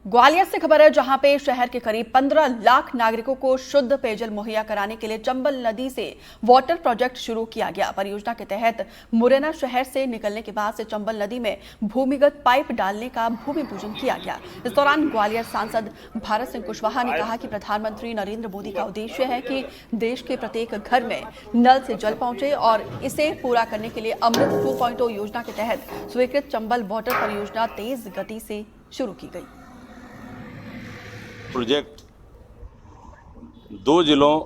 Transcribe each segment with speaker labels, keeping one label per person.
Speaker 1: ग्वालियर से खबर है, जहां पे शहर के करीब 15 लाख नागरिकों को शुद्ध पेयजल मुहैया कराने के लिए चंबल नदी से वाटर प्रोजेक्ट शुरू किया गया। परियोजना के तहत मुरैना शहर से निकलने के बाद से चंबल नदी में भूमिगत पाइप डालने का भूमि पूजन किया गया। इस दौरान ग्वालियर सांसद भारत सिंह कुशवाहा ने कहा कि प्रधानमंत्री नरेंद्र मोदी का उद्देश्य है कि देश के प्रत्येक घर में नल से जल पहुंचे और इसे पूरा करने के लिए अमृत 2.0 योजना के तहत स्वीकृत चंबल वाटर परियोजना तेज गति से शुरू की गई।
Speaker 2: प्रोजेक्ट 2 जिलों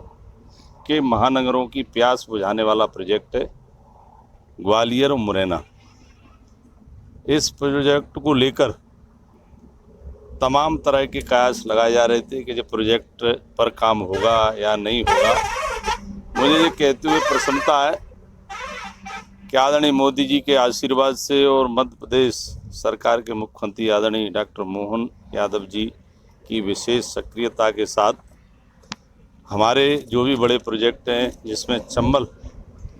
Speaker 2: के महानगरों की प्यास बुझाने वाला प्रोजेक्ट है, ग्वालियर और मुरैना। इस प्रोजेक्ट को लेकर तमाम तरह के कयास लगाए जा रहे थे कि जब प्रोजेक्ट पर काम होगा या नहीं होगा। मुझे ये कहते हुए प्रसन्नता है कि आदरणीय मोदी जी के आशीर्वाद से और मध्य प्रदेश सरकार के मुख्यमंत्री आदरणीय डॉक्टर मोहन यादव जी की विशेष सक्रियता के साथ हमारे जो भी बड़े प्रोजेक्ट हैं, जिसमें चंबल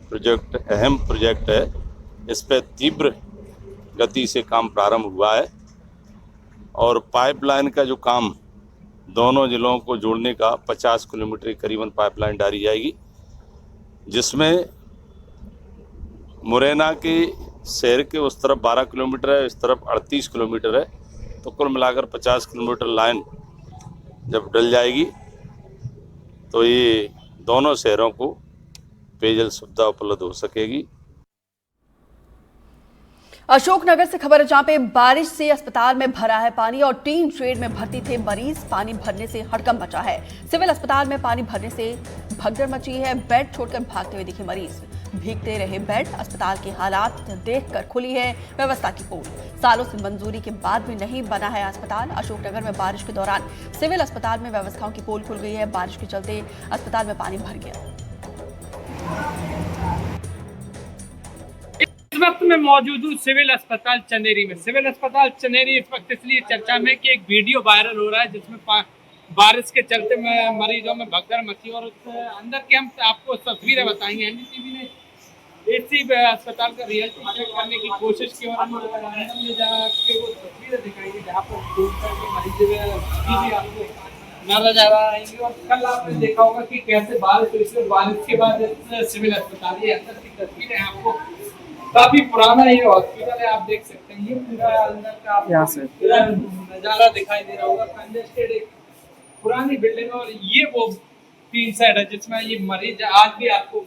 Speaker 2: प्रोजेक्ट अहम प्रोजेक्ट है, इस पर तीव्र गति से काम प्रारंभ हुआ है और पाइपलाइन का जो काम दोनों जिलों को जोड़ने का 50 किलोमीटर करीबन पाइपलाइन डाली जाएगी, जिसमें मुरैना के शहर के उस तरफ 12 किलोमीटर है, इस तरफ 38 किलोमीटर है, तो कुल मिलाकर 50 किलोमीटर लाइन जब डल जाएगी तो ये दोनों शहरों को पेयजल सुविधा उपलब्ध हो सकेगी।
Speaker 1: अशोकनगर से खबर है, जहां पे बारिश से अस्पताल में भरा है पानी और टीन शेड में भर्ती थे मरीज। पानी भरने से हड़कंप मचा है। सिविल अस्पताल में पानी भरने से भगदड़ मची है। बेड छोड़कर भागते हुए दिखे मरीज। भीगते रहे बेड। अस्पताल के हालात देखकर खुली है व्यवस्था की पोल। सालों से मंजूरी के बाद भी नहीं बना है अस्पताल। अशोकनगर में बारिश के दौरान सिविल अस्पताल में व्यवस्थाओं की पोल खुल गई है। बारिश के चलते अस्पताल में पानी भर गया।
Speaker 3: इस वक्त मैं मौजूद हूँ सिविल अस्पताल चंदेरी में। सिविल अस्पताल चंदेरी इस वक्त इसलिए चर्चा में कि एक वीडियो वायरल हो रहा है जिसमें बारिश के चलते मरीजों में भगदड़ मची और उस अंदर के हम आपको तस्वीरें बताएंगे। एनडीटीवी ने इसी अस्पताल का रियलिटी चेक करने की कोशिश की और हम अंदर जाके वो तस्वीरें दिखाएंगे जहाँ पर मरीज आपको नजर आ रही है। और कल आपने देखा होगा कि कैसे बारिश हुई थी। बारिश के बाद सिविल अस्पताल ये अंदर की तस्वीरें आपको काफी पुराना ये हॉस्पिटल है, आप देख सकते हैं। ये पूरा अंदर का आपको नजारा दिखाई दे रहा होगा। कंजेस्टेड एक पुरानी बिल्डिंग और ये वो 3 साइड है जिसमें ये मरीज आज भी आपको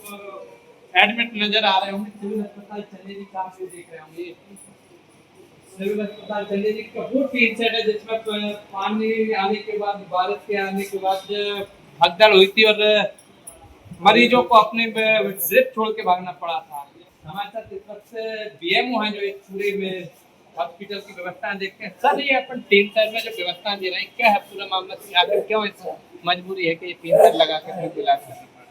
Speaker 3: एडमिट नजर आ रहे होंगे। सिविल अस्पताल चंदेरी का आप देख रहे होंगे। सिविल अस्पताल चंदेरी का वो 3 साइड है जिसमें पानी आने के बाद, बारिश के आने के बाद भगदड़ हुई थी और मरीजों को अपने जिप छोड़ के भागना पड़ा था। हमारे साथ इस वक्त बीएमओ है जो एक पूरे में हॉस्पिटल की व्यवस्था देखते हैं। सर, ये अपन 3 साइड में जो व्यवस्था दे रहे हैं, क्या है पूरा मामला? आखिर क्यों इस मजबूरी है कि ये 3 साइड लगा कर इलाज करना पड़ा?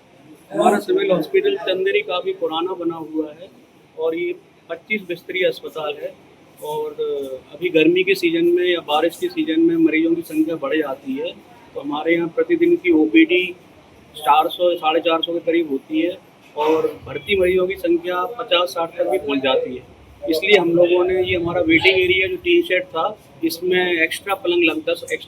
Speaker 4: हमारा सिविल हॉस्पिटल चंदेरी काफ़ी पुराना बना हुआ है और ये 25 बिस्तरी अस्पताल है। और अभी गर्मी के सीज़न में या बारिश के सीज़न में मरीजों की संख्या बढ़ जाती है, तो हमारे यहाँ प्रतिदिन की ओपीडी 400 साढ़े 400 के करीब होती है और भर्ती मरीजों की संख्या 50-60 तक भी पहुँच जाती है। इसलिए हम लोगों ने ये हमारा वेटिंग एरिया जो टीन शेड था, इसमें 10 एक्स्ट्रा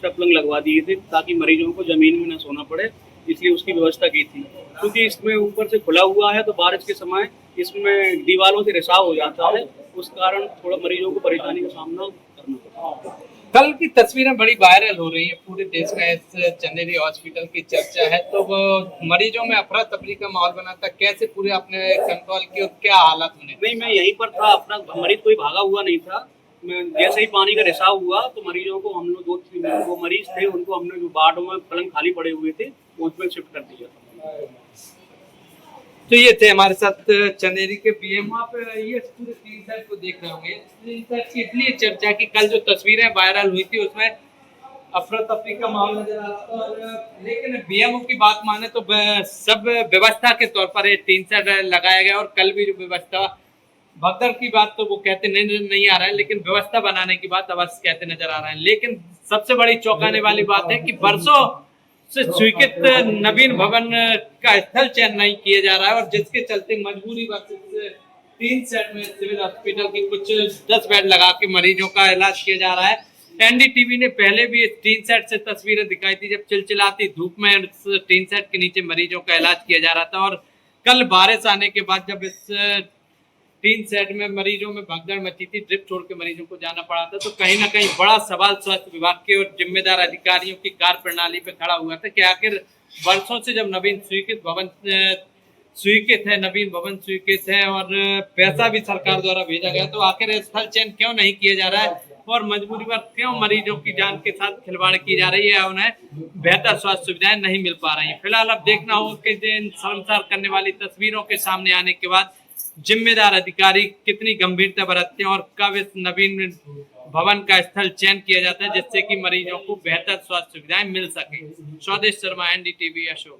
Speaker 4: पलंग लगवा दिए थे ताकि मरीजों को ज़मीन में न सोना पड़े, इसलिए उसकी व्यवस्था की थी। क्योंकि इसमें ऊपर से खुला हुआ है तो बारिश के समय इसमें दीवारों से रिसाव हो जाता है, उस कारण थोड़ा मरीजों को परेशानी का सामना करना पड़ता है।
Speaker 3: कल की तस्वीरें बड़ी वायरल हो रही है, पूरे देश में इस चंदेरी हॉस्पिटल की चर्चा है, तो वो मरीजों में अफरा तफरी का माहौल बना था। कैसे पूरे आपने कंट्रोल किया और क्या हालात होने?
Speaker 4: नहीं, मैं यहीं पर था, अपना मरीज कोई भागा हुआ नहीं था। मैं जैसे ही पानी का रिसाव हुआ तो मरीजों को हम लोग 2-3 वो मरीज थे, उनको हमने जो वार्डों में पलंग खाली पड़े हुए थे उसमें शिफ्ट कर दिया था।
Speaker 3: तो ये थे हमारे साथ चंदेरी के पीएम। आप ये पूरे 3 साइड को देख रहे होंगे। 3 साइड की इसलिए चर्चा की, कल जो तस्वीरें वायरल हुई थी उसमें अफरा तफरी का माहौल नजर आ रहा था। और लेकिन बीएमओ की बात माने तो सब व्यवस्था के तौर पर 3 साइड लगाया गया और कल भी जो व्यवस्था भगदड़ की बात तो वो कहते नहीं आ रहा है, लेकिन व्यवस्था बनाने की बात अवश्य कहते नजर आ रहा है। लेकिन सबसे बड़ी चौंकाने वाली बात है कि बरसों से स्वीकृत नवीन भवन का स्थल चयन नहीं किया जा रहा है और जिसके चलते मजबूरी बस 3 सेट में सिविल हॉस्पिटल की कुछ 10 बेड लगा के मरीजों का इलाज किया जा रहा है। एनडीटीवी ने पहले भी इस टीन सेट से तस्वीरें दिखाई थी जब चिलचिलाती धूप में इस टीन सेट के नीचे मरीजों का इलाज किया जा रहा था, और कल बारिश आने के बाद जब इस टीन सेट में मरीजों में भगदड़ मची थी, ड्रिप छोड़ के मरीजों को जाना पड़ा था, तो कहीं ना कहीं बड़ा सवाल स्वास्थ्य विभाग के और जिम्मेदार अधिकारियों की कार्य प्रणाली पे खड़ा हुआ था कि आखिर वर्षों से जब नवीन भवन स्वीकृत है और पैसा भी सरकार द्वारा भेजा गया, तो आखिर स्थल चयन क्यों नहीं किया जा रहा है और मजबूरी पर क्यों मरीजों की जान के साथ खिलवाड़ की जा रही है, उन्हें बेहतर स्वास्थ्य सुविधाएं नहीं मिल पा रही है। फिलहाल अब देखना होगा कि इन शर्मसार करने वाली तस्वीरों के सामने आने के बाद जिम्मेदार अधिकारी कितनी गंभीरता बरतते हैं और कब इस नवीन भवन का स्थल चयन किया जाता है जिससे कि मरीजों को बेहतर स्वास्थ्य सुविधाएं मिल सके। स्वदेश शर्मा, एनडीटीवी, अशोक।